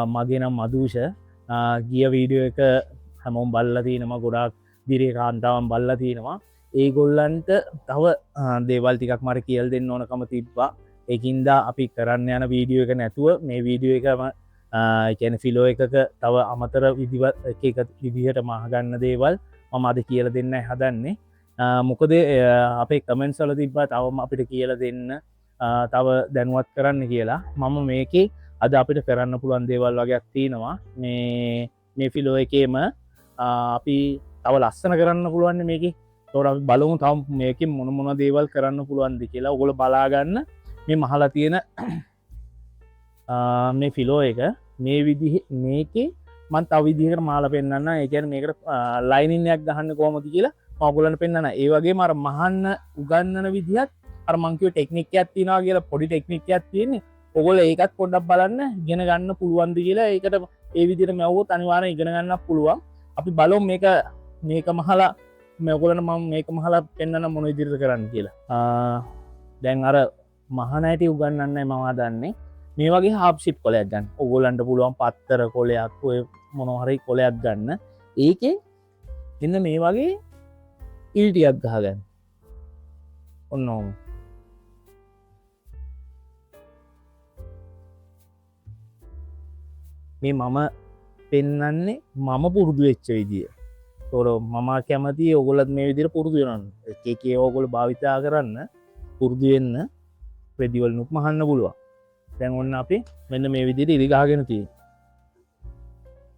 මගේ නම් මදූෂ ගිය වීඩියෝ එක හැමෝම් බල්ල තියෙනවා ගොඩාක් දිරේ කාන්තාවන් බල්ල තියෙනවා ඒ ගොල්ලන්ට තව දේවල් ටිකක් මට කියල් දෙන්න ඕනකම තිබ්බා ඒකින්දා අපි කරන්න යන වීඩියෝ එක නැතුව මේ වීඩියෝ එකම කැන ෆිලෝ එකක තව අමතර විදිව එක විදිහට මහගන්න දේවල් මම අද කියල දෙන්න හදන්නේ මොකද අපේ කමෙන්ට් සල තිබ්බා තවම අපිට කියල දෙන්න තව දැනුවත් කරන්න කියලා මම මේකේ අද අපිට කරන්න පුළුවන් දේවල් වගේක් තියෙනවා මේ ෆිලෝ එකේම අපි තව ලස්සන කරන්න පුළුවන් මේක තොර බලමු තම මේක මොන මොන දේවල් කරන්න පුළුවන්ද කියලා ඔගොල බලාගන්න මේ මහලා තියෙන මේ ෆිලෝ එක මේ විදිහ මේකේ මන් තව විදිහකට මාලා පෙන්වන්න ඒ කියන්නේ මේකට ලයිනින් එකක් ගහන්න කොහොමද කියලා ඔයගොල්ලන්ට පෙන්වන්න ඒ වගේම අර මහන්න උගන්වන විදිහත් අර මං කිව්ව ටෙක්නික් එකක් තියෙනවා කියලා පොඩි ටෙක්නික් එකක් තියෙන්නේ ඔයගොල්ලෝ ඒකත් පොඩ්ඩක් බලන්න ඉගෙන ගන්න පුළුවන්ද කියලා ඒකට ඒ විදිහට මවුවොත් අනිවාර්යෙන් ඉගෙන ගන්නත් පුළුවන් අපි බලමු මේක මහලා මේ ඔයගොල්ලන්ට මම මේක මහලා පෙන්වන්න මොන විදිහට කරන්න කියලා දැන් අර මහනෑටි උගන්වන්නයි මම හදන්නේ මේ වගේ හාප් ෂිප් කොලයක් ගන්න ඔයගොල්ලන්ට පුළුවන් පත්තර කොලයක් ඔය මොනවා හරි කොලයක් ගන්න ඒකේ ඉන්න මේ වගේ ඉල්ටියක් ගහගන්න ඔන්න ඔහොම මේ මම පෙන්වන්නේ මම පුරුදු වෙච්ච විදිය තොර මම කැමති ඔයගොල්ලත් මේ විදිහට පුරුදු වෙනවන්න එක ඔයගොල්ලෝ භාවිතා කරන්න පුරුදු වෙන්න රෙදිවල නුත් මහන්න පුළුවන් දැන් ඔන්න අපි මෙන්න මේ විදිහට ඉරි ගහගෙන තියෙනවා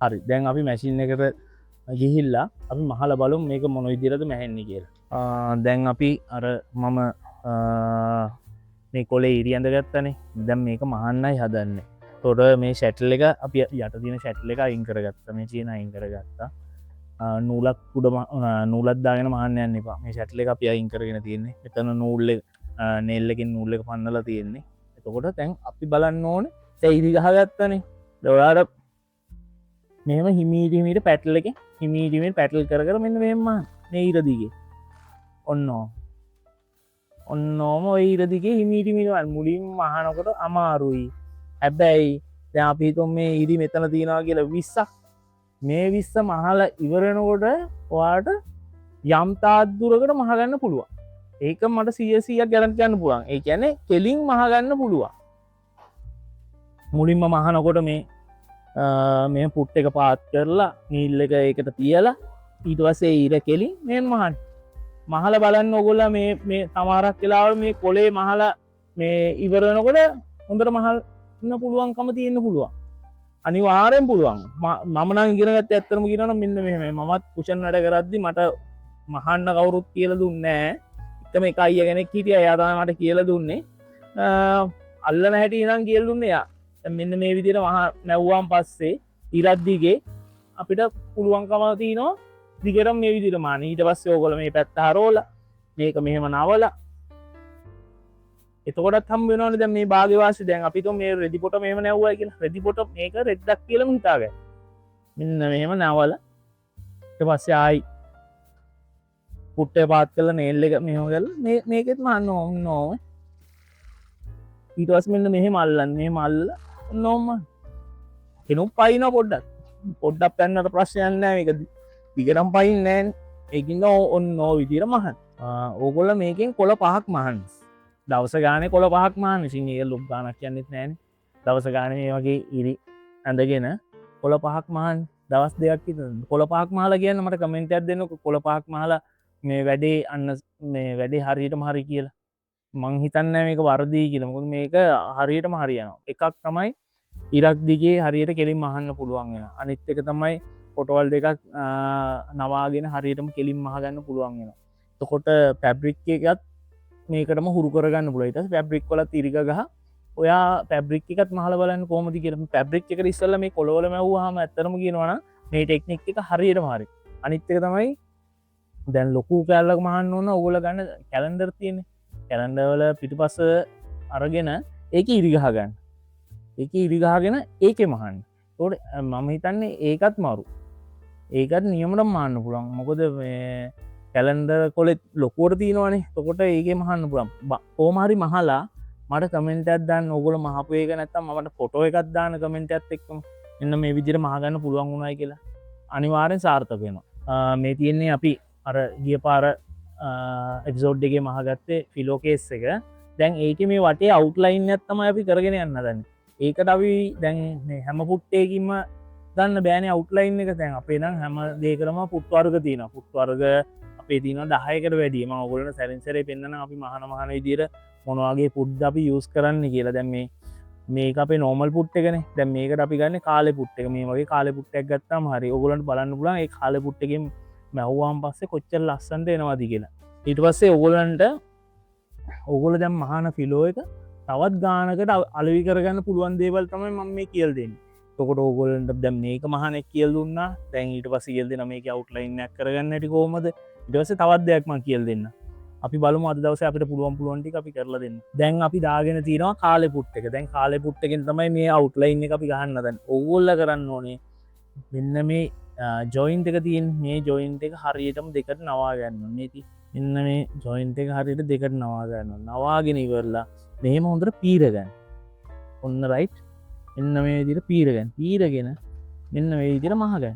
හරි දැන් අපි මැෂින් එකට ගිහිල්ලා අපි මහලා බලමු මේක මොන විදිහටද මැහෙන්නේ කියලා දැන් අපි අර මම මේ කොලේ ඉරි ඇඳගත්තනේ දැන් මේක මහන්නයි හදන්නේ තොර මේ ෂැටල් එක අපි යට තියෙන ෂැටල් එක අයින් කරගත්තා මේ චේන අයින් කරගත්තා නූලක් උඩ නූලක් දාගෙන මහන්න යන්න එපා මේ ෂැටල් එක අපි අයින් කරගෙන තියෙන්නේ එතන නූල් එක නේල් එකකින් නූල් එක පන්නලා තියෙන්නේ එතකොට දැන් අපි බලන්න ඕනේ දැන් ඉරි ගහගත්තනේ දැන් ඔයාලට මෙහෙම හිමීට පැටල් එක හිමීට පැටල් කර කර මෙන්න මෙහෙම මේ ඉර දිගේ ඔන්නෝම ඔය ඉර දිගේ හිමීට මුලින්ම මහනකොට අමාරුයි හැබැයි දැන් අපි හිතමු මේ ඉරි මෙතන තියනවා කියලා 20ක් මේ 20 මහලා ඉවරනකොට ඔයාලට යම් තාක් දුරකට මහ ගන්න පුළුවන් ඒක මට 100ක් ගැරන්ටි ගන්න පුළුවන් ඒ කියන්නේ කෙලින් මහ ගන්න පුළුවන් මුලින්ම මහනකොට මේ පුට් එක පාත් කරලා නීල් එක ඒකට තියලා ඊට පස්සේ ඉර කෙලින් මෙහෙම මහන්න මහලා බලන්න ඕගොල්ලෝ මේ සමහරක් වෙලාවල මේ කොලේ මහලා මේ ඉවර වෙනකොට හොඳට මහන්න පුළුවන්කම තියෙන්න පුළුවන් අනිවාර්යෙන් පුළුවන් මම නම් ඉගෙන ගත්තේ ඇත්තටම කියනවා නම් මෙන්න මෙහෙම මමත් කුෂන් වැඩ කරද්දි මට මහන්න කවුරුත් කියලා දුන්නේ නැහැ එකම එක අයියා කෙනෙක් හිටියා එයා තමයි මට කියලා දුන්නේ අල්ලන හැටි ඉඳන් කියලා දුන්නේ එයා දැන් මෙන්න මේ විදිහට මහ නැව්වාන් පස්සේ ඉරක් දිගේ අපිට පුළුවන්කම තියෙනවා දිගටම මේ විදිහට මාන ඊට පස්සේ ඕගොල්ලෝ මේ පැත්ත හරවලා මේක මෙහෙම නවලා එතකොටත් හම්බ වෙනවනේ දැන් මේ භාගේ වාසිය දැන් අපි તો මේ රෙදි පොට මෙහෙම නැව්වයි කියලා රෙදි පොට මේක රෙද්දක් කියලාම හිතාගන්න මෙන්න මෙහෙම නවලා ඊට පස්සේ ආයි පුට්ටේ පාත් කරලා නේල් එක මෙහෙම කරලා මේකෙත් මහන්න ඕනේ ඊට පස්සේ මෙන්න මෙහෙම අල්ලන්න මෙහෙම අල්ලලා ඔන්නෝම කෙනුම් පයින්න පොඩ්ඩක් පැන්නට ප්‍රශ්නයක් නැහැ මේක දිගටම පයින්නේ නැහැ ඒකින්ද ඔන්න ඔය විදිහට මහන්න ඕගොල්ලෝ මේකෙන් කොළ 5ක් මහන්න දවස ගානේ කොළ 5ක් මහන්න ඉතින් ඒක ලොක් ගානක් කියන්නෙත් නැහැනේ දවස ගානේ මේ වගේ ඉරි ඇඳගෙන කොළ 5ක් මහන්න දවස් දෙකක් විතර කොළ 5ක් මහලා කියන්න මට කමෙන්ට් එකක් දෙන්නකො කොළ 5ක් මහලා මේ වැඩේ අන්න මේ වැඩේ හරියටම හරි කියලා මං හිතන්නේ මේක වරදී කියලා මොකද මේක හරියටම හරියනවා එකක් තමයි ඉරක් දිගේ හරියට කෙලින් මහන්න පුළුවන් වෙනවා අනිත් එක තමයි පොටවල් දෙකක් නවාගෙන හරියටම කෙලින් මහ ගන්න පුළුවන් වෙනවා එතකොට ෆැබ්‍රික් එකත් මේකටම හුරු කරගන්න පුළුවන් ඊට පස්සේ ෆැබ්‍රික් වලත් ඉරිග ගහ ඔයා ෆැබ්‍රික් එකත් මහලා බලන්න කොහොමද කියලා ෆැබ්‍රික් එකට ඉස්සෙල්ලා මේ කොළවල මැව්වහම ඇත්තටම කියනවනම් මේ ටෙක්නික් එක හරියටම හරි අනිත් එක තමයි දැන් ලොකු කැලලක් මහන්න ඕන ඕගොල්ලෝ ගන්න කැලෙන්ඩර් තියෙන්නේ කැලෙන්ඩර් වල පිටුපස අරගෙන ඒකේ ඉරි ගහ ගන්න ඒකේ ඉරි ගහගෙන ඒකේ මහන්න ඒකට මම හිතන්නේ ඒකත් මාරු ඒකත් නියමටම මහන්න පුළුවන් මොකද මේ කැලෙන්ඩර් කොලෙත් ලොකුවට තියෙනවනේ එතකොට ඒකේ මහන්න පුළුවන් කොහොම හරි මහලා මට කමෙන්ට් එකක් දාන්න ඕගොල්ලෝ මහපු එක නැත්තම් මට ෆොටෝ එකක් දාන්න කමෙන්ට් එකත් එක්කම එන්න මේ විදිර මහගන්න පුළුවන් වුණයි කියලා අනිවාරෙන් සාර්ථක වෙනවා. මේ තියෙන්නේ අපි අර ගිය පාර එපිසෝඩ් එකේ මහගත්තේ ෆිලෝකේස් එක. දැන් ඒක මේ වටේ අවුට්ලයින් ඇත්තම අපි කරගෙන යන්න දන්න. ඒකට අපි දැන් හැම පුට්ටේකින්ම ගන්න බෑන අවුට්ලයින් එක තැන් අපේ නම් හැම දේකරම පුට්වර්ග තියන පුට්වර්ග අපේ තින 10කට වැඩීම ඔගොලට සැරින්සරේ පෙන්න්න අපි මහන විදිර මොනවාගේ පුඩ් අපි යස් කරන්න කියලා දැම් මේ අපේ නෝමල් පුට්ටගෙන දැ මේකට අපි ගන්න කාල පුට්ට මේ වගේ කාල පුට්ටක් ගත්තම හරි ඔගලන්ට බලන්න පුලන් ඒ කාල පුට්ටකින් මැව්වාම් පස්සේ කොච්චල් ලස්සන්ට එනවාති කියලා ඊට පස්සේ ඔගොලන්ට ඔගොල දැම් මහන ෆිලෝ එක තවත් ගානකට අලවි කරගන්න පුළුවන් දේවල් තමයි මම මේ කියල් දෙන්න තොකට ඕගොලන්ට දැම් මේක මහනෙක් කියල් දුන්න තැන් ඊට පස කියල් දෙන මේක අවට්ලයින්නක් කරගන්න ඇටි කෝමද ඉටවස තවත් දෙයක්ම කියල් දෙන්න අපි බලු අද දවස අපට පුළුවන් පුළුවන්ටි අපි කරලා දෙන්න දැන් අපි දාගෙන තිනවා කාල පුට් එක දැන් කාල පුට්ටකින් තමයි මේ අවට්ලයින් එක අපි ගහන්න දැන් ඔගොල්ල කරන්න ඕනේ මෙන්න මේ ජොයින්ට එක තියෙන් මේ ජොයින්ට එක හරියටම දෙකට නවා ගන්න නති එන්න මේ ජොයින්ට එක හරියට දෙකට නවා ගන්න නවාගෙන ඉවරලා මෙහෙම හොඳට පීරගන්න ඔන්න රයිට් එන්න මේ විදිර පීරගැන් පීරගෙන මෙන්න වේදිර මහගැන්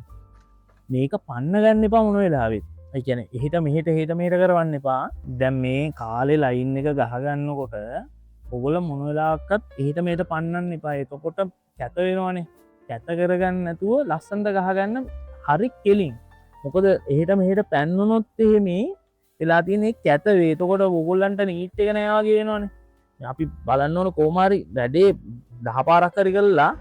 මේක පන්න ගන්න එපා මොන වෙලාවෙත් එකන එහිට මෙහිට හිට මේට කරවන්න එපා දැම් මේ කාලෙ ලයින් එක ගහගන්නකොට ඔගොල මොනවෙලාකත් එහිට මේට පන්නන්න එපා එතකොට කැත වෙනවානේ කැත කරගන්න ඇතුව ලස්සන්ට ගහගන්න හරි කෙලින් මොකද එහිට මෙහිට පැන්වනොත් එහෙමේ වෙලා තියනෙ කැත වේතකොට ඔගොල්ලන්ට නීට් එක නයාගේනවානේ අපි බලන්න ඕන කෝමාරි වැඩේ දහපාරක් කරි කරලා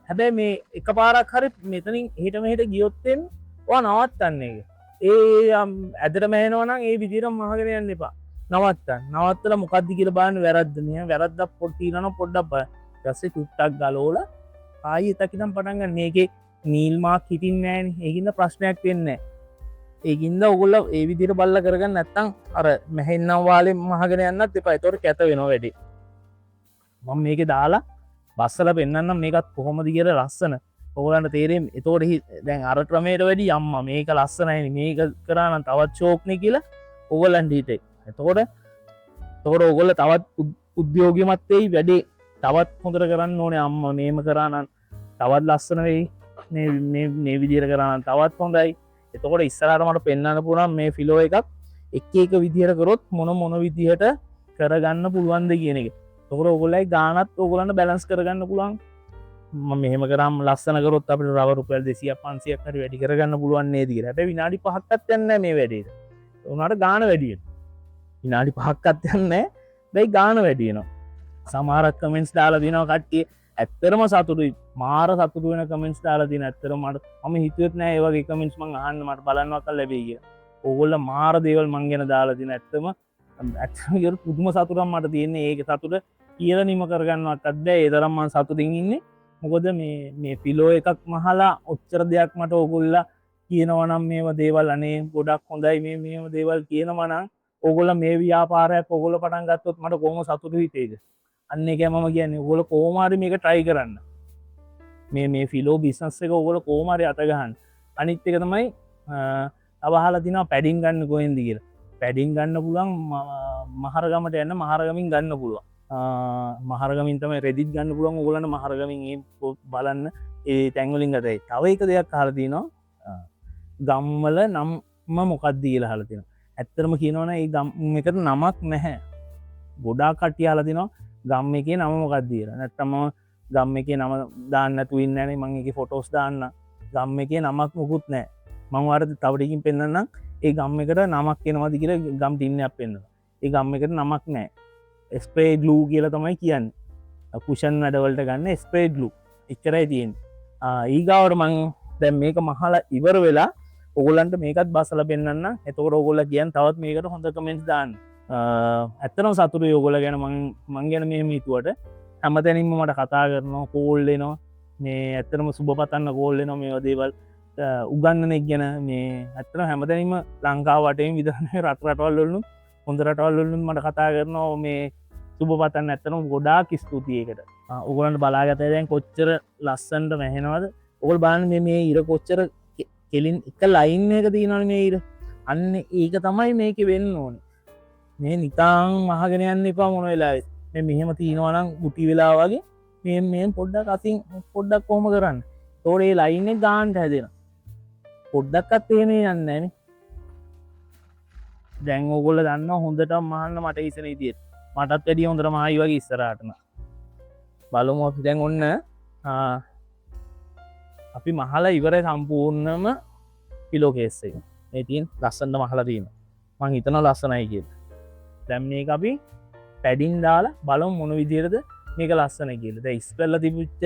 හැබැයි මේ එක පාරක් හරි මෙතනින් හිට මෙහිට ගියොත්තෙන් නවත්තන්නේ ඒ ඇදට මෑනවනම් ඒ විදිර මහගෙනයන්න එපා නවත්තන් නවත්තල මොකක්දි කියල බාන වැරද්දනය වැරද්ද පොට්ටිනන පොඩ්ඩක් ගස්සේ චුට්ටක් ගලෝල ආයි එතකිනම් පටන්ගන්න ඒක නීල්මාක් හිටින් නෑන් ඒකින්ද ප්‍රශ්නයක් වෙන්නේ ඒකින්ද ඔගොල්ල ඒ විදිර බල්ල කරගන්න නැත්තං අර මැහෙන්නම් වාලේ මහගෙන යන්නත් එපා තොර කැත වෙන වැඩි මම මේක දාලා බස්සල පෙන්න්නම් මේකත් කොහොමදි කියර ලස්සන ඔගලන්ට තේරෙම් එතෝට දැන් අර ක්‍රමයට වැඩි අම්ම මේක ලස්සනයි මේක කරන්න තවත් ශෝක්නය කියලා ඔගලන්ඩීටෙක් එතෝට තෝට ඔගොල්ල තවත් උද්‍යෝගමත්තෙයි වැඩේ තවත් හොඳර කරන්න ඕනේ අම්ම මේම කරන්නන් තවත් ලස්සන වෙයි විදිර කරන්න තවත් හොඳයි එතකොට ඉස්සරටමට පෙන්න්න පුරම් මේ ෆිලෝ එකක් එක විදිහර කරොත් මොන විදිහට කරගන්න පුළුවන්ද කියන එක තොර ඔගොලයි ගානත් ඔගොලන්න බැලන්ස් කරගන්න පුළුවන් මෙහම කරම් ලස්සන කරොත් අපට රවරුපල් 200-500ක් හරි වැඩි කරගන්න පුළුවන්න්නේ දීර හැබැයි විනාඩි 5ක්වත් යන්න මේ වැඩේට උනාට ගාන වැඩියෙන් විනාඩි 5ක්වත් යන්න බැයි ගාන වැඩියනවා සමහරක් කමෙන්ට්ස් දාලා දිනවා කට්ටිය ඇත්තරම සතුටුයි මාර සතුටු වෙන කමෙන්ට්ස් දාලා දින ඇත්තටම මට මම හිතුවෙත් නෑ ඒ වගේ කමෙන්ට්ස් මං අහන්න මට බලන්නවත් ලැබෙයි කියලා ඕගොල්ලෝ මාර දේවල් මං ගැන දාලා දින ඇත්තම ඇත්තම පුදුම සතුටක් මට තියෙන්නේ ඒක සතුට කියලා නිම කරගන්නවත් බැහැ ඒ තරම් මං සතුටින් ඉන්නේ මොකද මේ ෆිලෝ එකක් මහලා ඔච්චර දෙයක් මට ඕගොල්ලා කියනවනම් මේවා දේවල් අනේ ගොඩක් හොඳයි මේම දේවල් කියනවනම් ඕගොල්ලා මේ ව්‍යාපාරයක් ඕගොල්ලෝ පටන් ගත්තොත් මට කොහොම සතුටු හිතේද අන්න ඒක මම කියන්නේ ඕගොල්ලෝ කොහොම හරි මේක try කරන්න මේ ෆිලෝ බිස්නස් එක ඕගොල්ලෝ කොහොම හරි අත ගහන්න අනිත් එක තමයි තව අහලා තිනවා පැඩින් ගන්න කොහෙන්ද කියලා පැඩින් ගන්න පුළුවන් මහරගමට යන්න මහරගමින් ගන්න පුළුවන් මහරගමින් තමයි රෙදිත් ගන්න පුළුවන් ඔයගොල්ලන්ට මහරගමින් බලන්න ඒ තැන්වලින් ගතයි තව එක දෙයක් අහලා තිනවා ගම්වල නම් මොකක්ද කියලා අහලා තිනවා ඇත්තටම කියනවනේ ඒ ගම් එකට නමක් නැහැ ගොඩාක් කට්ටිය අහලා තිනවා ගම් එකේ නම මොකක්ද කියලා නැත්තම් ගම් එකේ නම දාන්න නැතුව ඉන්නේ නැහැ මම ඒකේ ෆොටෝස් දාන්න ගම් එකේ නමක් මොකුත් නැහැ මම වාරද තව ටිකකින් පෙන්නන්නම් ඒ ගම් එකට නමක් එනවාද කියලා ගම් ටින්නයක් පෙන්නනවා ඒ ගම් එකට නමක් නැහැ ස්ප්‍රේ ග්ලූ කියලා තමයි කියන්නේ කුෂන් වැඩවලට ගන්න ස්ප්‍රේ ග්ලූ එච්චරයි තියෙන්නේ ඊගාවට මං දැන් මේක මහලා ඉවර වෙලා ඔයගොල්ලන්ට මේකත් බසලා පෙන්නන්න එතකොට ඔයගොල්ලෝ කියන්නේ තවත් මේකට හොඳ කමෙන්ට්ස් දාන්න ඇත්තටම සතුටුයි ඔයගොල්ලෝ ගැන මං ගැන මෙහෙම හිතුවට හැමතැනින්ම මට කතා කරනවා කෝල් එනවා මේ ඇත්තටම සුබ පතන්න කෝල් එනවා මේවා දේවල් උගන්නනෙක් ගැන මේ ඇත්තටම හැමතැනින්ම ලංකාව වටේම විතරනේ රටවල් වලින් හොඳ රටවල් වලින් මට කතා කරනවා මේ සුබ පතන්න ඇත්තටම ගොඩාක් ස්තුතියි ඒකට ඔයගොල්ලන්ට බලාගත්තේ දැන් කොච්චර ලස්සනට වැහෙනවද ඔයගොල්ලෝ බලන්න මේ ඉර කොච්චර කෙලින් එක ලයින් එක තියෙනවනේ මේ ඉර අන්න ඒක තමයි මේකේ වෙන්න ඕනේ මේ නිකං මහගෙන යන්න එපා මොන වෙලාවෙත් මේ මෙහෙම තියෙනවා නම් ගුටි වෙලා වගේ මේ පොඩ්ඩක් අතින් පොඩ්ඩක් කොහොම කරන්න තෝරේ ලයින් එක ගානට හැදෙනවා. පොඩ්ඩක්වත් එහෙම යන්නේ නැහනේ. දැන් ඕගොල්ලෝ දන්නවා හොඳටම මහන්න මට ඉස්සන ඉතියේ. මටත් වැඩිය හොඳට මහයි වගේ ඉස්සරහටම. බලමු අපි දැන් ඔන්න අපි මහලා ඉවරයි සම්පූර්ණම පිලෝ කේස් එක. මේ තියෙන ලස්සනට මහලා තියෙනවා. මං හිතනවා ලස්සනයි කියලා. දැන් මේක අපි පැඩින් දාලා බලමු මොන විදිහටද මේක ලස්සනයි කියලා. දැන් ඉස්සෙල්ලා තිබුච්ච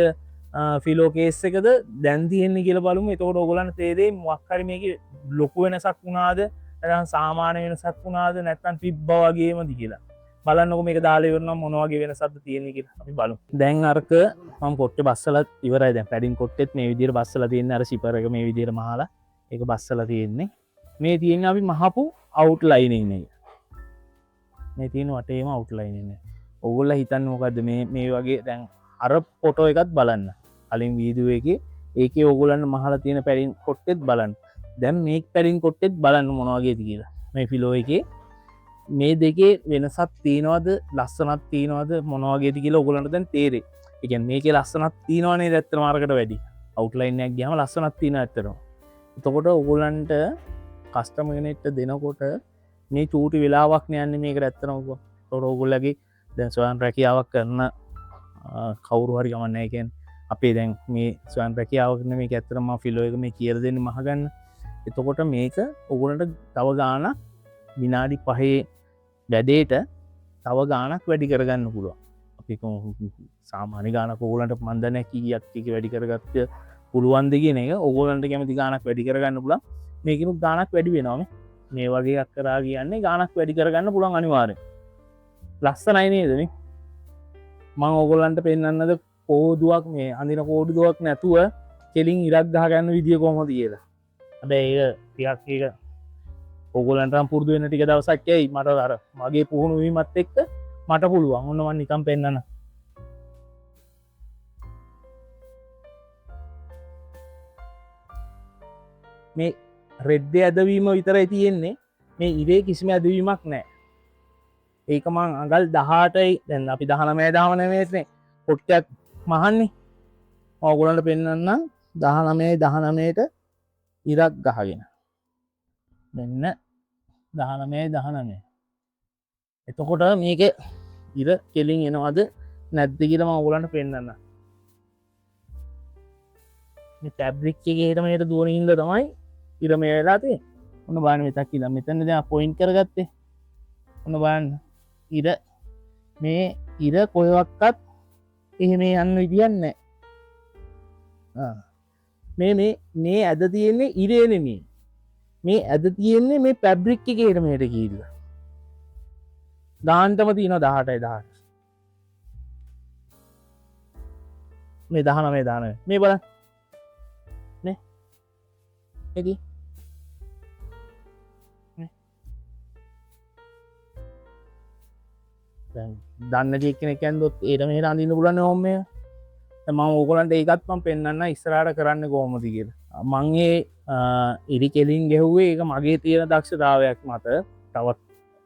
ෆිලෝ කේස් එකද දැන් තියෙන්නේ කියලා බලමු. එතකොට ඕගොල්ලන්ට තේරෙයි මොකක් හරි මේකේ ලොකු වෙනසක් වුණාද නැත්නම් සාමාන්‍ය වෙනසක් වුණාද නැත්නම් තිබ්බා වගේමද කියලා. බලන්නකො මේක දාලා ඉවරනම් මොන වගේ වෙනසක්ද තියෙන්නේ කියලා අපි බලමු. දැන් අරක මම කොට්ටේ බස්සලා ඉවරයි. දැන් පැඩින් කොට්ටෙත් මේ විදිහට බස්සලා තියෙන්නේ. අර සිපර් එක මේ විදිහට මහලා ඒක බස්සලා තියෙන්නේ. මේ තියෙන්නේ අපි මහපු අවුට්ලයිනින් එක. මේ තියෙන වටේම අවුට්ලයිනින් එක. ඔයගොල්ලෝ හිතන්නේ මොකද්ද මේ වගේ දැන් අර ෆොටෝ එකත් බලන්න. කලින් වීඩියෝ එකේ ඒකේ ඕගොල්ලන්ට මහලා තියෙන පැඩින් කොට්ටෙත් බලන්න. දැන් මේ පැඩින් කොට්ටෙත් බලන්න මොන වගේද කියලා. මේ ෆිලෝ එකේ මේ දෙකේ වෙනසක් තියෙනවද ලස්සනක් තියෙනවද මොන වගේද කියලා ඔයගොල්ලන්ට දැන් තේරෙයි. ඒ කියන්නේ මේකේ ලස්සනක් තියෙනවනේ ඇත්තටම අරකට වැඩි. අවුට්ලයින් එකක් ගියාම ලස්සනක් තියෙනවා ඇත්තටම. එතකොට ඔයගොල්ලන්ට කස්ටමර් කෙනෙක්ට දෙනකොට මේ චූටි වෙලාවක් නෑන්නේ මේකට ඇත්තටම. ඒතකොට ඔයගොල්ලෝගේ දැන් ස්වයං රැකියාවක් කරන කවුරු හරි ගමන් නැහැ කියන්නේ අපේ දැන් මේ ස්වයං රැකියාව කරන මේක ඇත්තටම මම ෆිලෝ එක මේ කියලා දෙන්නේ මහගන්න. එතකොට මේක ඔයගොල්ලන්ට තව ගාණක් විනාඩි 5 වැඩේට තව ගානක් වැඩි කරගන්න පුළුවන්. අපි සාමාන්‍ය ගානක් ඕගොල්ලන්ට මන් දන්නේ කීයක් කීක වැඩි කරගත්ත පුළුවන්ද කියන එක ඕගොල්ලන්ට කැමති ගානක් වැඩි කරගන්න පුළුවන්. මේකිනුත් ගානක් වැඩි වෙනවා මේ වගේ එකක් කරා කියන්නේ ගානක් වැඩි කරගන්න පුළුවන් අනිවාර්යෙන්. ලස්සනයි නේද මේ? මම ඕගොල්ලන්ට පෙන්නන්නද කෝදුවක් මේ අඳින කෝදුවක් නැතුව කෙලින් ඉරක් ගහ ගන්න විදිය කොහොමද කියලා. හැබැයි ඒක ටිකක් ඒක ඔගොල්ලන්ටම පුරුදු වෙන ටික දවසක් යයි. මට අර මගේ පුහුණු වීමත් එක්ක මට පුළුවන්. ඔන්න මම නිකන් පෙන්නන්න. මේ රෙඩ් ඇදවීම විතරයි තියෙන්නේ. මේ ඉරේ කිසිම ඇදවීමක් නැහැ. ඒක මං අඟල් 18යි දැන් අපි 19 19නේ කොට්ටයක් මහන්නේ. මම ඔයගොල්ලන්ට පෙන්නන්නම් 19ට ඉරක් ගහගෙන. මෙන්න 19. එතකොට මේක ඉර කෙලින් එනවද නැද්ද කියලා මම ඔයගොල්ලන්ට පෙන්නන්නම්. මේ ෆැබ්‍රික් එකේ ඊට දුවන ඉඳ තමයි ඉර මේ වෙලා තියෙන්නේ. ඔන්න බලන්න මෙතක් කියලා. මෙතන දැන් පොයින්ට් කරගත්තේ. ඔන්න බලන්න. ඉර මේ ඉර කොහෙවත් එහෙම යන්න විදියක් නැහැ. මේ ඇද තියෙන්නේ ඉරේ නෙමෙයි. මේ ඇද තියෙන්නේ මේ ෆැබ්‍රික් එකේ මෙහෙට ගිහිල්ලා. දාන්නම තියෙනවා 18යි 18. මේ 19 මේ බලන්න. නේ? එදි. නේ? දැන් දන්න කෙනෙක් ඇන්දොත් ඒට මෙහෙට අඳින්න පුළුවන් ඕම් මේ. දැන් මම ඕගොල්ලන්ට ඒකත් මම පෙන්නන්න ඉස්සරහට කරන්නේ කොහොමද කියලා. මං ඉරි කෙලින් ගැහුවේ ඒක මගේ තියෙන දක්ෂතාවයක් මත. තවත්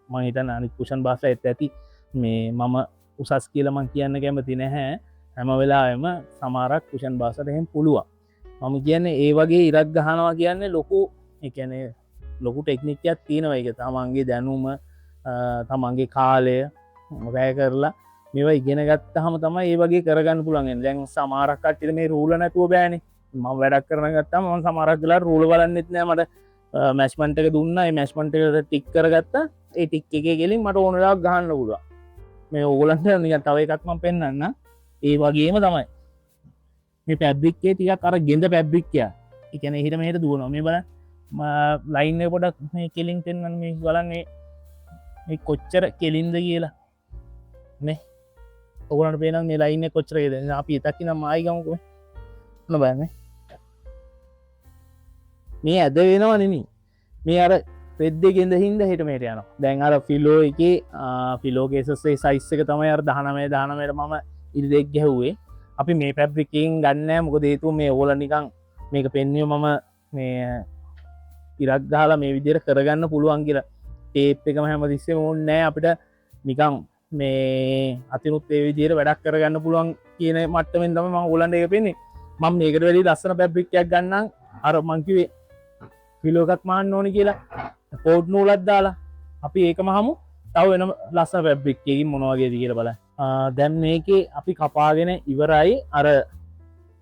මම හිතන්නේ අනිත් කුෂන් බාස්ලා එත් ඇති මේ මම උසස් කියලා මං කියන්න කැමති නැහැ. හැම වෙලාවෙම සමහරක් කුෂන් බාස්ලට එහෙම පුළුවන්. මම කියන්නේ ඒ වගේ ඉරක් ගහනවා කියන්නේ ලොකු ඒ කියන්නේ ලොකු ටෙක්නික් එකක් තියෙනවා. ඒක තමන්ගේ දැනුම තමන්ගේ කාලය වැය කරලා මේවා ඉගෙන ගත්තාම තමයි ඒ වගේ කරගන්න පුළුවන්. දැන් සමහරක් කට්ටියට මේ රූල නැතුව බෑනේ. මම වැඩක් කරන ගත්තාම මම සමහරක් වෙලා රූල බලන්නෙත් නෑ. මට මැෂ්මන්ට් එක දුන්නා. ඒ මැෂ්මන්ට් එකට ටික් කරගත්තා. ඒ ටික් එකේ ගෙලින් මට ඕන වෙලාවක ගහන්න පුළුවන්. මේ ඕගොල්ලන්ට නිකන් තව එකක් මම පෙන්නන්න. ඒ වගේම තමයි මේ ෆැබ්‍රික් එකේ ටිකක් අර ගෙඳ ෆැබ්‍රික් එක. ඒ කියන්නේ එහෙට මෙහෙට දුවනවා. මේ බලන්න. ලයින් එක පොඩක් මේ කෙලින් තෙන්නන්න මේ බලන්න මේ කොච්චර කෙලින්ද කියලා. නේ ඔගොල්ලන්ට පේනවා මේ ලයින් එක කොච්චර කෙලින්ද. අපි එතක් ඉඳන් ආයි ගමුකෝ. ඔන්න බලන්න. මේ ඇද වෙනව නෙමෙයි. මේ අර රෙඩ් එකෙන්ද හින්දා හෙට මෙහෙට යනවා. දැන් අර ෆිලෝ එකේ ෆිලෝ කේසස් ඒ සයිස් එක තමයි අර 19ට මම ඉරි දෙක ගැහුවේ. අපි මේ ෆැබ්‍රික් එකෙන් ගන්න නැහැ. මොකද හේතුව මේ ඕගොල්ලෝ නිකන් මේක පෙන්වුවේ මම මේ ඉරක් ගහලා මේ විදිහට කරගන්න පුළුවන් කියලා. ටේප් එකම හැමතිස්සෙම ඕනේ නැහැ අපිට නිකන් මේ අතිනුත් ඒ විදිහට වැඩක් කරගන්න පුළුවන් කියන මට්ටමින් තමයි මම ඕගොල්ලන්ට ඒක පෙන්නේ. මම මේකට වැඩි ලස්සන ෆැබ්‍රික් එකක් ගන්නම් අර මං කිව්වේ කිලෝ එකක් මාන්න ඕනේ කියලා කෝඩ් නූලක් දාලා අපි ඒකම හමු තව වෙන ලස්සන ෆැබ්‍රික් එකකින් මොන වගේද කියලා බලන්න දැන් මේකේ අපි කපාගෙන ඉවරයි අර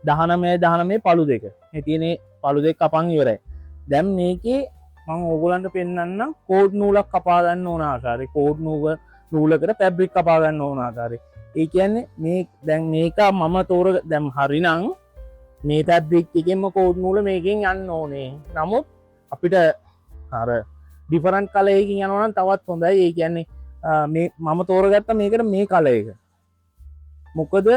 19 පළු දෙක මේ තියෙන පළු දෙක කපන් ඉවරයි දැන් මේකේ මම ඕගොල්ලන්ට පෙන්වන්නම් කෝඩ් නූලක් කපා ගන්න ඕන ආකාරය කෝඩ් නූලකට ෆැබ්‍රික් කපා ගන්න ඕන ආකාරය ඒ කියන්නේ මේ දැන් මේක මම තෝර දැන් හරිනම් මේ ෆැබ්‍රික් එකෙන්ම කෝඩ් නූල මේකෙන් යන්න ඕනේ නමුත් අපිට අර ඩිෆරන්ට් කලර් එකකින් යනවා නම් තවත් හොඳයි ඒ කියන්නේ මේ මම තෝරගත්ත මේකට මේ කලර් එක මොකද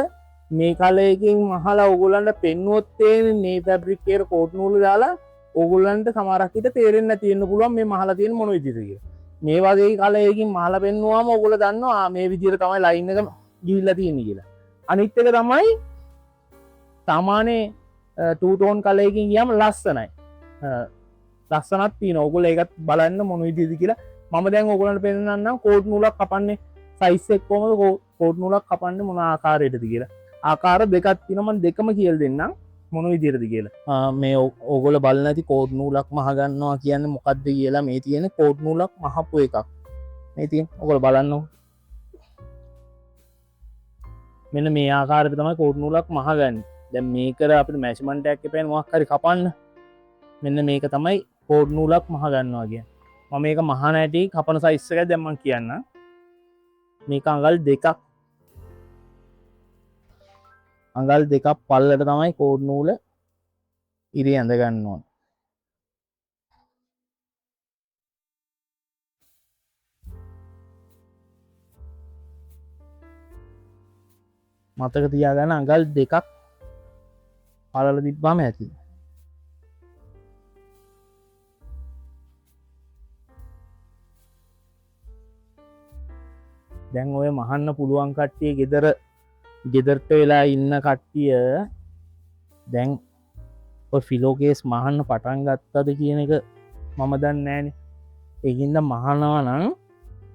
මේ කලර් එකකින් මහලා ඕගොල්ලන්ට පෙන්වුවොත් මේ ෆැබ්‍රික් එකට කෝඩ් නූල දාලා ඕගොල්ලන්ට සමහරක් විට තේරෙන්නේ නැති වෙන්න පුළුවන් මේ මහලා තියෙන මොන විදිහද කියලා. මේ වගේ කලර් එකකින් මහලා පෙන්නුවාම ඕගොල්ලෝ දන්නවා මේ විදිහට තමයි ලයින් එක ගිහිල්ලා තියෙන්නේ කියලා. අනිත් එක තමයි සාමාන්‍ය ටූ ටෝන් කලර් එකකින් ගියාම ලස්සනයි. ලස්සනක් තියෙනවා. ඕගොල්ලෝ ඒකත් බලන්න මොන විදිහද කියලා. මම දැන් ඕගොල්ලන්ට පෙන්නන්නම් කෝඩ් නූලක් කපන්නේ සයිස් එක කොහමද කෝඩ් නූලක් කපන්නේ මොන ආකාරයකටද කියලා. ආකාර දෙකක් තියෙනවා මම දෙකම කියලා දෙන්නම්. මොන විදිහටද කියලා මේ ඕගොල්ලෝ බලන්න ඇති කෝඩ් නූලක් මහ ගන්නවා කියන්නේ මොකක්ද කියලා මේ තියෙන කෝඩ් නූලක් මහපු එකක් මේ තියෙන ඕගොල්ලෝ බලන්න මෙන්න මේ ආකාරයට තමයි කෝඩ් නූලක් මහ ගන්න දැන් මේකට අපිට මැෂර්මන්ට් එකක් එපෙන් මොකක් හරි කපන්න මෙන්න මේක තමයි කෝඩ් නූලක් මහ ගන්නවා කියන්නේ මම මේක මහ නැටි කපන සයිස් එක දැන් මම කියන්න මේක අඟල් දෙකක් අඟල් දෙකක් පල්ලට තමයි කෝඩ් නූල ඉරි ඇඳ ගන්න ඕන. මතක තියාගන්න අඟල් දෙකක් පළල තිබ්බම ඇති. දැන් ඔය මහන්න පුළුවන් කට්ටිය ගෙදරට වෙලා ඉන්න කට්ටිය දැන් ඔය ෆිලෝකේස් මහන්න පටන් ගත්තද කියන එක මම දන්නේ නෑනේ. ඒකින්ද මහනවා නම්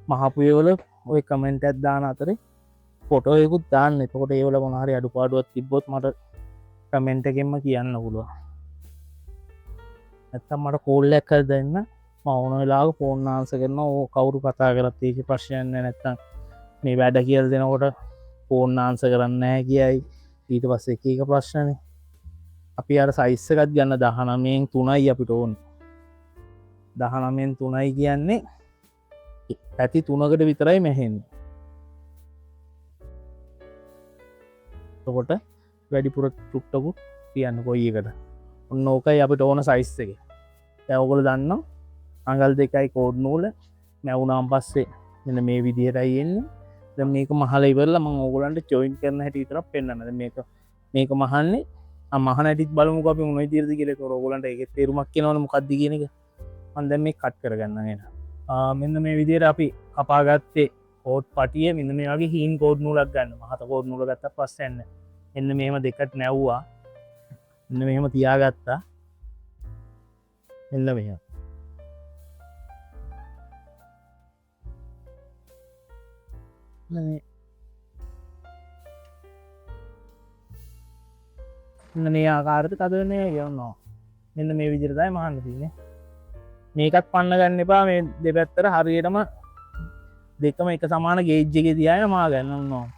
මහපුයවල ඔය කමෙන්ට් එකක් දාන අතරේ ෆොටෝ එකකුත් දාන්න. එතකොට ඒ වල මොන හරි අඩුපාඩුවක් තිබ්බොත් මට කමෙන්ට් එකෙන්ම කියන්න පුළුවන්. නැත්තම් මට කෝල් එකක් කරලා දෙන්න. මම ඕන වෙලාවක ෆෝන් ආන්සර් කරනවා. ඕ කවුරු කතා කරත් ඒක ප්‍රශ්නයක් නෑ. නැත්තම් මේ වැඩ කියලා දෙනකොට ෆෝන් ආන්සර් කරන්නේ නැහැ කියයි. ඊට පස්සේ එක ප්‍රශ්නනේ. අපි අර සයිස් එකක් ගන්න 19න් 3යි අපිට ඕනේ. 19න් 3යි කියන්නේ පැති 3කට විතරයි මෙහෙන්නේ. එතකොට වැඩිපුර ටුක්ටකුත් තියන්න කොයි එකට. ඔන්න ඕකයි අපිට ඕන සයිස් එක. දැන් ඔයගොල්ලෝ දන්නවා අඟල් 2යි කෝඩ් නූල මැවුනාන් පස්සේ මෙන්න මේ විදිහටයි එන්නේ. දැන් මේක මහලා ඉවරලා මම ඕගොල්ලන්ට ජොයින් කරන හැටි විතරක් පෙන්නන්න. දැන් මේක මහන්නේ මහන හැටිත් බලමුකෝ අපි මොන විදිහටද කියලා. ඒක ඕගොල්ලන්ට ඒකේ තේරුමක් කියනවනේ මොකක්ද කියන එක. මම දැන් මේක කට් කරගන්නම් එන. මෙන්න මේ විදිහට අපි කපාගත්තේ කෝඩ් පටිය මෙන්න මේ වගේ හීන් කෝඩ් නූලක් ගන්න. මහත කෝඩ් නූල ගත්තා පස්සේ එන්න. එන්න මෙහෙම දෙකට නැව්වා. එන්න මෙහෙම තියාගත්තා. එන්න මෙහෙම. මෙන්න මේ ආකාරයට තද වෙන්නේ කියනවා. මෙන්න මේ විදිහට තමයි මහන්න තියෙන්නේ. මේකත් පන්න ගන්න එපා. මේ දෙපැත්තට හරියටම දෙකම එක සමාන ගේජ් එකේ තියාගෙන මා ගන්න ඕන.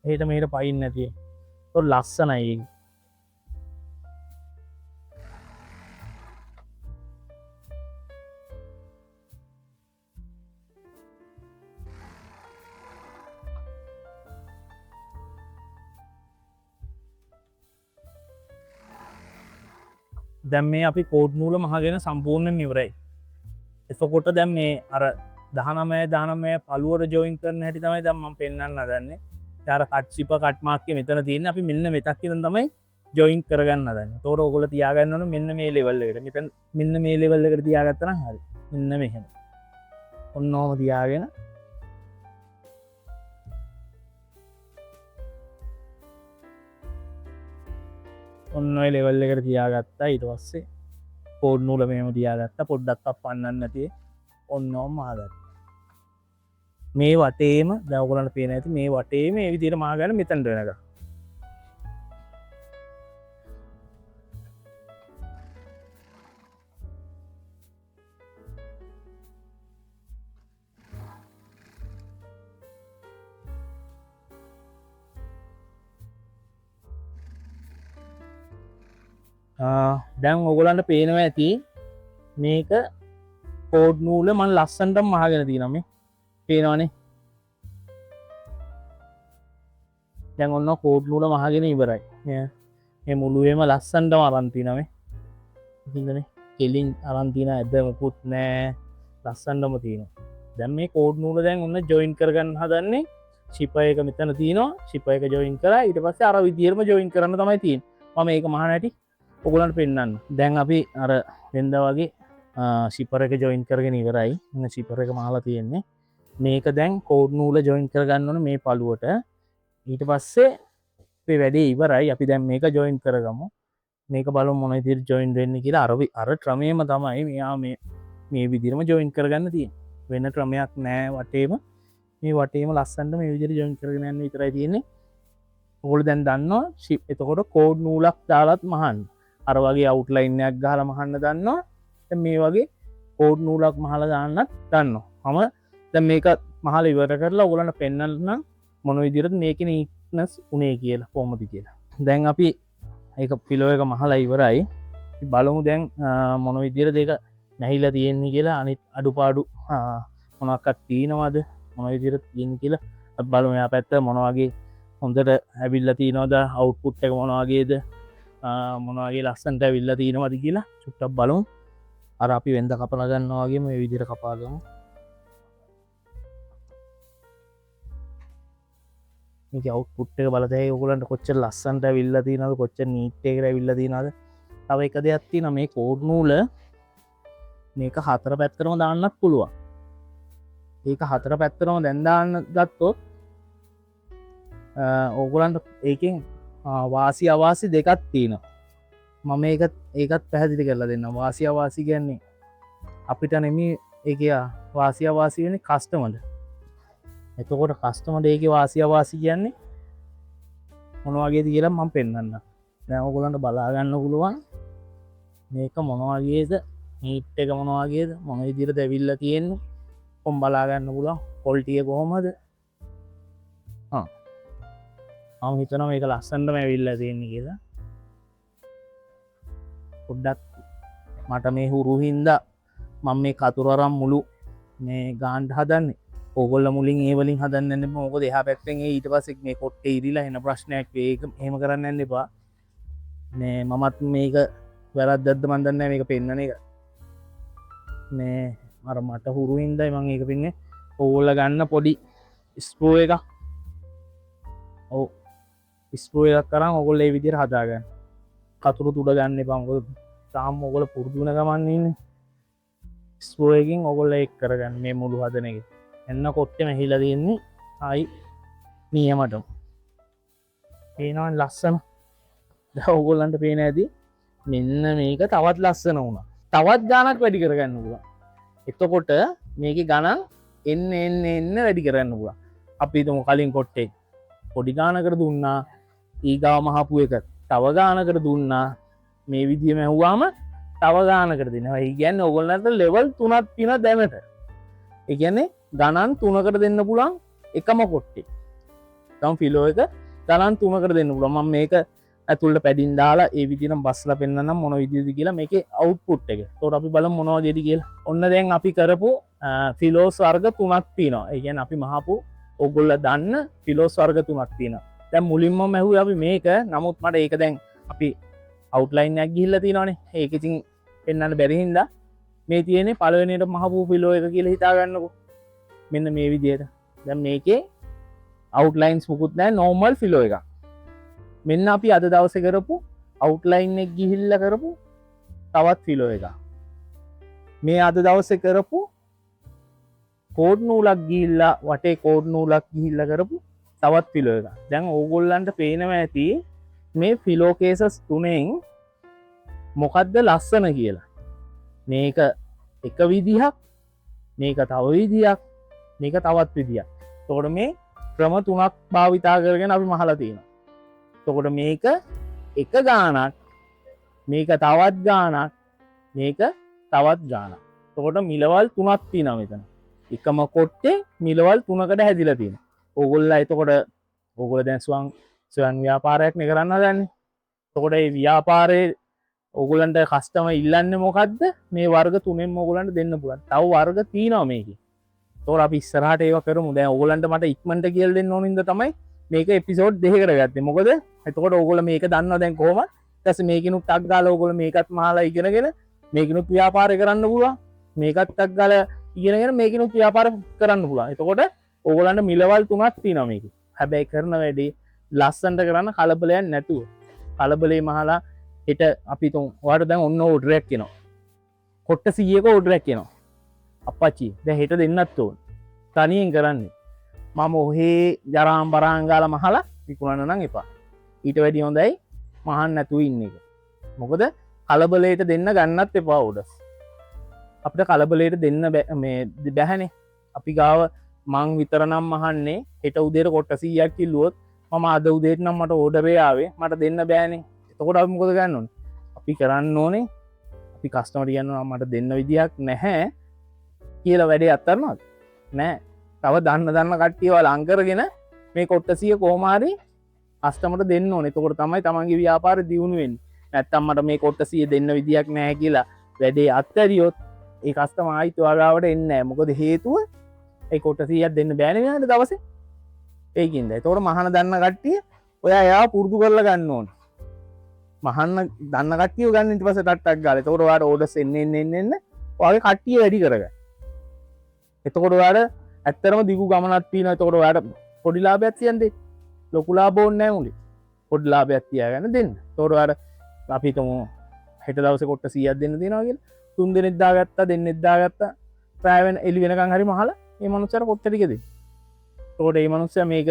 එහෙට මෙහෙට පයින් නැති. ඒක ලස්සනයි ඒක. දැන් මේ අපි කෝඩ් නූල මහගෙන සම්පූර්ණයෙන් ඉවරයි. එතකොට දැන් මේ අර 19 පළුවට ජොයින් කරන හැටි තමයි දැන් මම පෙන්වන්න හදන්නේ. අර කට් සිප කට් මාක් එක මෙතන තියෙන්නේ. අපි මෙන්න මෙතක් ඉඳන් තමයි ජොයින් කරගන්න හදන්නේ. ඒතකොට ඔයගොල්ලෝ තියාගන්න ඕනේ මෙන්න මේ ලෙවල් එකට. මෙතන මෙන්න මේ ලෙවල් එකට තියාගත්තා නම් හරි. මෙන්න මෙහෙම. ඔන්නෝම තියාගෙන ඔන්න ඔය ලෙවල් එකට තියාගත්තා. ඊට පස්සේ කෝඩ් නූල මෙහෙම තියාගත්තා. පොඩ්ඩක් අපන්නන්න නැති ඔන්නෝම මහගත්තා. මේ වටේම දැන් ඔයගොල්ලන්ට පේන ඇති මේ වටේම මේ විදිහට මහගන්න මෙතනට වෙනකම්. දැන් ඔයගොල්ලන්ට පේනවා ඇති මේක කෝඩ් නූල මම ලස්සනට මහගෙන තියෙනවා මේ පේනවනේ දැන් ඔන්න කෝඩ් නූල මහගෙන ඉවරයි මේ මුළුවේම ලස්සනටම අරන් තියෙනවා මේ ඉතින්දනේ කෙලින් අරන් තියෙන ඇදමුකුත් නෑ ලස්සනටම තියෙනවා දැන් මේ කෝඩ් නූල දැන් ඔන්න ජොයින් කරගන්න හදන්නේ ශිපර් එක මෙතන තියෙනවා ශිපර් එක ජොයින් කරා ඊට පස්සේ අර විදියටම ජොයින් කරන්න තමයි තියෙන්නේ මම මේක මහන හැටි ඔයගොල්ලන්ට පෙන්නන්න දැන් අපි අර වෙනදා වගේ ශිපර් එක ජොයින් කරගෙන ඉවරයි ඉන්න ශිපර් එක මහලා තියෙන්නේ මේක දැන් කෝඩ් නූල ජොයින් කරගන්න ඕනේ මේ පළුවට ඊට පස්සේ අපේ වැඩේ ඉවරයි අපි දැන් මේක ජොයින් කරගමු මේක බලමු මොන විදිහට ජොයින් වෙන්නේ කියලා අර ක්‍රමයේම තමයි මෙයා මේ විදිහටම ජොයින් කරගන්න තියෙන්නේ වෙන ක්‍රමයක් නෑ වටේම මේ වටේම ලස්සනට මේ විදිහට ජොයින් කරගෙන යන්න විතරයි තියෙන්නේ ඔයගොල්ලෝ දැන් දන්නවා එතකොට කෝඩ් නූලක් දාලත් මහන්න අර වගේ අවුට්ලයින් එකක් ගහලා මහන්න දන්නවා දැන් මේ වගේ කෝඩ් නූලක් මහලා දාන්නත් දන්නවා මම දැන් මේක මහලා ඉවර කරලා ඔයගොල්ලන්ට පෙන්නන්න මොන විදිහටද මේකේ නීට්නස් උනේ කියලා කොහොමද කියලා දැන් අපි ඒක පිලෝ එක මහලා ඉවරයි බලමු දැන් මොන විදිහටද ඒක නැහිලා තියෙන්නේ කියලා අනිත් අඩුපාඩු මොනවාක්වත් තියෙනවද මොන විදිහට තියෙන්නේ කියලා අපි බලමු එයා පැත්ත මොන වගේ හොඳට ඇවිල්ලා තියෙනවද අවුට්පුට් එක මොන වගේද මොන වගේ ලස්සනට ඇවිල්ලා තියෙනවද කියලා චුට්ටක් බලමු අර අපි වෙනද කපලා ගන්නවා වගේ මේ විදිහට කපා ගමු මේක අවුට්පුට් එක බලතැයි ඔයගොල්ලන්ට කොච්චර ලස්සනට ඇවිල්ලා තියෙනවද කොච්චර නීට් එකකට ඇවිල්ලා තියෙනවද තව එක දෙයක් තියෙනවා මේ කෝඩ් නූල මේක හතර පැත්තටම දාන්නත් පුළුවන් ඒක හතර පැත්තටම දැන් දාන්න ගත්තොත් ඕගොල්ලන්ට ඒකෙන් වාසි අවාසි දෙකක් තියෙනවා මම ඒකත් පැහැදිලි කරලා දෙන්නම් වාසි අවාසි කියන්නේ අපිට නෙමෙයි ඒකේ වාසි අවාසි වෙන්නේ කස්ටමර්ට එතකොට කස්ටමර්ට ඒකේ වාසි අවාසි කියන්නේ මොන වගේද කියලා මම පෙන්නන්නම් දැන් ඕගොල්ලන්ට බලා ගන්න පුළුවන් මේක මොන වගේද නීට් එක මොන වගේද මොන විදිහටද ඇවිල්ලා තියෙන්නේ කොම් බලා ගන්න පුළුවන් ක්වොලිටි එක කොහොමද මම හිතනවා මේක ලස්සනටම ඇවිල්ලා තියෙන්නේ කියලා පොඩ්ඩක් මට මේ හුරු හින්දා මම මේ කතුරු අරන් මුළු මේ ගාන්න හදන්නේ ඕගොල්ලෝ මුලින් ඒ වලින් හදන්න යන්න එපා මොකද එහා පැත්තෙන් ඊට පස්සේ මේ කොට්ටේ ඉරිලා එන ප්‍රශ්නයක් වෙයි ඒක එහෙම කරන්න යන්න එපා මේ මමත් මේක වැරද්දක්ද මන් දන්නේ නැහැ මේක පෙන්නන එක මේ අර මට හුරු හින්දායි මම ඒක පෙන්නේ ඕගොල්ලෝ ගන්න පොඩි ස්ක්‍රූ එකක් ඔව් ස්ක්‍රූ එකක් කරන් ඕගොල්ලෝ මේ විදිහට හදාගන්න කතුරු තුඩ ගන්න එපා මොකද තාම ඕගොල්ලෝ පුරුදු වෙන ගමන් ඉන්නේ ස්ක්‍රූ එකකින් ඕගොල්ලෝ ඒක කරගන්න මේ මුළු හදන එක එන්න කොට්ටේ මෙහිලා තියෙන්නේ ආයි නියමටම පේනවා ලස්සන දැන් ඕගොල්ලන්ට පේන ඇති මෙන්න මේක තවත් ලස්සන වුණා තවත් ගානක් වැඩි කරගන්න පුළුවන් එතකොට මේකේ ගණන් එන්න වැඩි කරන්න පුළුවන් අපි හිතමු කලින් කොට්ටේ පොඩි ගානකට දුන්නා ඊගාව මහපු එක තව ගානකට දුන්නා මේ විදිහම ඇහුවාම තව ගානකට දෙනවා ඒ කියන්නේ ඕගොල්ලන්ට ලෙවල් 3ක් තියෙනවා දැනට ඒ කියන්නේ ගණන් 3කට දෙන්න පුළුවන් එකම කොට්ටේ තම ෆිලෝ එක ගණන් 3කට දෙන්න පුළුවන් මම මේක ඇතුළට පැඩින් දාලා ඒ විදිහටම බස්ලා පෙන්නනම් මොන විදිහද කියලා මේකේ අවුට්පුට් එක. ඒතකොට අපි බලමු මොනවද කියලා. ඔන්න දැන් අපි කරපු ෆිලෝස් වර්ග 3ක් තියෙනවා. ඒ කියන්නේ අපි මහපු ඕගොල්ලෝ දන්න ෆිලෝස් වර්ග 3ක් තියෙනවා. දැන් මුලින්ම මහුවේ අපි මේක. නමුත් මට ඒක දැන් අපි අවුට්ලයින් එකක් ගිහිල්ලා තියෙනවානේ. ඒක ඉතින් පෙන්වන්න බැරි හින්දා මේ තියෙන්නේ පළවෙනියට මහපු ෆිලෝ එක කියලා හිතා ගන්නකො. මෙන්න මේ විදිහට. දැන් මේකේ අවුට්ලයින්ස් මුකුත් නැහැ නෝමල් ෆිලෝ එකක්. මෙන්න අපි අද දවසේ කරපු අවුට්ලයින් එක ගිහිල්ලා කරපු තවත් ෆිලෝ එකක්. මේ අද දවසේ කරපු කෝඩ් නූලක් ගිහිල්ලා වටේ කෝඩ් නූලක් ගිහිල්ලා කරපු තවත් ෆිලෝ එකක්. දැන් ඕගොල්ලන්ට පේනවා ඇති මේ ෆිලෝ කේසස් තුනෙන් මොකද්ද ලස්සන කියලා. මේක එක විදිහක්, මේක තව විදිහක්, මේක තවත් විදිහක්. එතකොට මේ ක්‍රම තුනක් භාවිතා කරගෙන අපි මහලා තියෙනවා. එතකොට මේක එක ගානක්, මේක තවත් ගානක්, මේක තවත් ගානක්. එතකොට මිලවල් තුනක් තියෙනවා මෙතන. එකම කොට්ටේ මිලවල් තුනකට හැදිලා තියෙනවා. ඕගොල්ලෝ එතකොට ඕගොල්ලෝ දැන් ස්වයං ව්‍යාපාරයක් නේ කරන්න හදන්නේ. එතකොට මේ ව්‍යාපාරේ ඔගොල්ලන්ට කස්ටම ඉල්ලන්න මොකක්ද මේ වර්ග තුනෙන් ඔගොලන්ට දෙන්න පුළුවන් තව වර්ග තියෙනවා මේක තෝර අපි ඉස්සරහට ඒව කරමු දැන් ඔයගොල්ලන්ට මට ඉක්මනට කියලා දෙන්න ඕනින්ද තමයි මේක එපිසෝඩ් දෙකකට ගත්තේ මොකද එතකොට ඔයගොල්ලෝ මේක දන්නවා දැන් කොහොමද ඊට පස්සේ මේකිනුත් ටක් ගාලා ඔයගොල්ලෝ මේකත් මහලා ඉගෙනගෙන මේකිනුත් ව්‍යාපාරය කරන්න පුළුවන් මේකත් ටක් ගාලා ඉගෙනගෙන මේකිනුත් ව්‍යාපාර කරන්න පුළුවන් එතකොට ඔයගොල්ලන්ට මිලවල් තුනක් තියෙනවා මේක හැබැයි කරන වැඩේ ලස්සනට කරන්න කලබලයක් නැතුව කලබලේ මහලා හෙට අපි තුන් ඔයාලට දැන් ඔන්න ඕඩරයක් එනවා කොට්ට 100ක ඕඩරයක් එනවා අපච්චි දැන් හෙට දෙන්නත් ඕන තනියෙන් කරන්නේ මම ඔහේ ජරාම් බරාන් ගාලා මහලා විකුණන්න නම් එපා ඊට වැඩි හොඳයි මහන්න නැතුව ඉන්න එක මොකද කලබලයට දෙන්න ගන්නත් එපා ඕඩර්ස් අපිට කලබලයට දෙන්න මේ බැහැනේ අපි ගාව මං විතරනම් මහන්නේ හෙට උදේට කොට්ට 100ක් කිල්ලුවොත් මම අද උදේට නම් මට ඕඩරේ ආවේ මට දෙන්න බෑනේ එතකොට අපි මොකද ගන්න ඕනේ අපි කරන්න ඕනේ අපි කස්ටමර් කියනවා මට දෙන්න විදියක් නැහැ කියලා වැඩේ අත්තරනවද නෑ තව දන්න කට්ටියව ලං කරගෙන මේ කොට්ට 100 කොහොම හරි කස්ටමර්ට දෙන්න ඕනේ එතකොට තමයි තමන්ගේ ව්‍යාපාරය දියුණු වෙන්නේ නැත්තම් මට මේ කොට්ට 100 දෙන්න විදියක් නැහැ කියලා වැඩේ අත්හැරියොත් ඒ කස්ටමර් ආයිත් ඔයාලට එන්නේ නැහැ මොකද හේතුව ඒ කොට්ට 100ක් දෙන්න බෑනේ නේද දවසේ ඒකින්ද එතකොට මහාන දන්න කට්ටිය ඔයා එයාව පුරුදු කරලා ගන්න ඕනේ මහන්න දන්න කට්ටිය ගන්න ඊට පස්සේ ටට්ටක් ගාලා එතකොට ඔයාලට ඕඩර්ස් එන්න ඔයාගේ කට්ටිය වැඩි කරගන්න එතකොට ඔයාලට ඇත්තරම දිගු ගමනක් තියෙනවා එතකොට ඔයාලට පොඩි ලාභයක් තියන්නේ ලොකු ලාභ ඕනේ නැහැ උලේ පොඩි ලාභයක් තියාගන්න දෙන්න එතකොට ඔයාලට අපි තුමු හෙට දවසේ කොට්ට 100ක් දෙන්න තියෙනවා කියලා තුන් දෙනෙක් දාගත්තා දෙන්නෙක් දාගත්තා පැය වෙන එළි වෙනකන් හරි මහලා මේ මනුස්සයාට කොට්ට ටික දෙන්න එතකොට මේ මනුස්සයා මේක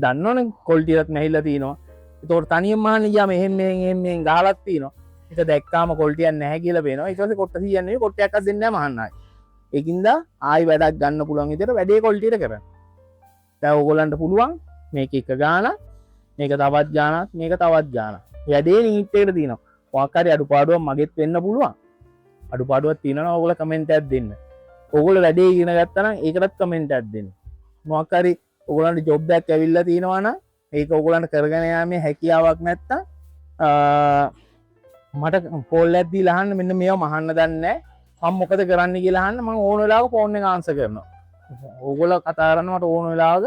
දන්නවනේ ක්වොලිටියක් නැහිලා තියෙනවා එතකොට තනියම මහන්න ගියාම එහෙන් ගහලක් තියෙනවා ඒක දැක්කාම ක්වොලිටියක් නැහැ කියලා පේනවා ඊට පස්සේ කොට්ට 100ක් නෙවෙයි කොට්ටයක්වත් දෙන්නේ නැහැ මහන්න ආයි ඒකින්ද ආයි වැඩක් ගන්න පුළුවන් විදිහට වැඩේ ක්වොලිටියට කරන්න. දැන් ඕගොල්ලන්ට පුළුවන් මේක එක ගානක් මේක තවත් ගානක් මේක තවත් ගානක්. වැඩේ නීට් එකට තියෙනවා. මොකක් හරි අඩුපාඩුවක් මගෙත් වෙන්න පුළුවන්. අඩුපාඩුවක් තියෙනවා නම් ඕගොල්ලෝ කමෙන්ට් එකක් දෙන්න. ඕගොල්ලෝ වැඩේ ඉගෙන ගත්තා නම් ඒකටත් කමෙන්ට් එකක් දෙන්න. මොකක් හරි ඕගොල්ලන්ට ජොබ් එකක් ඇවිල්ලා තියෙනවා නම් ඒක ඕගොල්ලන්ට කරගෙන යාමේ හැකියාවක් නැත්තම් මට කෝල් එකක් දීලා අහන්න මෙන්න මේව මහන්න දන්නේ නැහැ. මම මොකද කරන්න කියලා අහන්න මම ඕන වෙලාවක ෆෝන් එක ආන්සර් කරනවා. ඕගොල්ලෝ කතා කරන්න මට ඕන වෙලාවක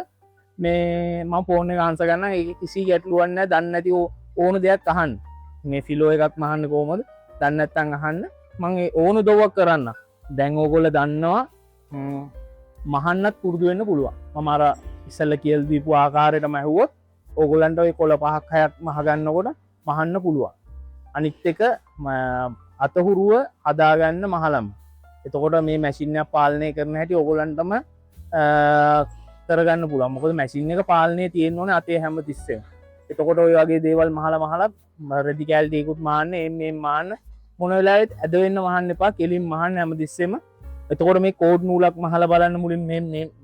මේ මම ෆෝන් එක ආන්සර් කරනවා. ඒක කිසි ගැටලුවක් නැහැ. දන්නේ නැති ඕන දෙයක් අහන්න. මේ ෆිලෝ එකක් මහන්න කොහමද? දන්නේ නැත්නම් අහන්න. මම ඒ ඕන දවවක් කරන්න. දැන් ඕගොල්ලෝ දන්නවා මහන්නත් පුරුදු වෙන්න පුළුවන්. මම අර ඉස්සෙල්ලා කියලා දීපු ආකාරයටම ඇහුවොත් ඕගොල්ලන්ට ওই කොළ 5ක් 6ක් මහ ගන්නකොට මහන්න පුළුවන්. අනිත් එක අතහුරුව හදාගන්න මහලම් එතකොට මේ මැසින් එක පාලනය කරන හැටි ඔයගොල්ලන්ටම කරගන්න පුළුවන් මොකද මැසින් එක පාලනය තියෙන්න ඕනේ අතේ හැම තිස්සෙම එතකොට ඔය වගේ දේවල් මහලා රෙදි කැල්ටියකුත් මාන්න එම් මාන්න මොන වෙලාවෙත් ඇද වෙන්න මහන්න එපා කෙලින් මහන්න හැම තිස්සෙම එතකොට මේ කෝඩ් නූලක් මහලා බලන්න මුලින්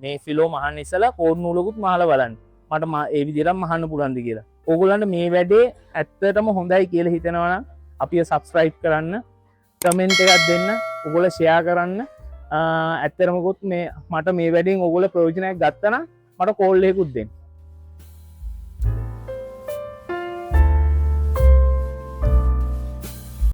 මේ ෆිලෝ මහන්න ඉස්සලා කෝඩ් නූලකුත් මහලා බලන්න මට ඒ විදිහට මහන්න පුළුවන්ද කියලා ඕගොල්ලන්ට මේ වැඩේ ඇත්තටම හොඳයි කියලා හිතෙනවා නම් අපිව සබස්ක්‍රයිබ් කරන්න කමෙන්ට් එකක් දෙන්න ඔගොල්ලෝ ෂෙයා කරන්න ඇත්තටමකොත් මේ මට මේ වැඩෙන් ඔගොල්ලෝ ප්‍රයෝජනයක් ගත්තා නම් මට කෝල් එකකුත් දෙන්න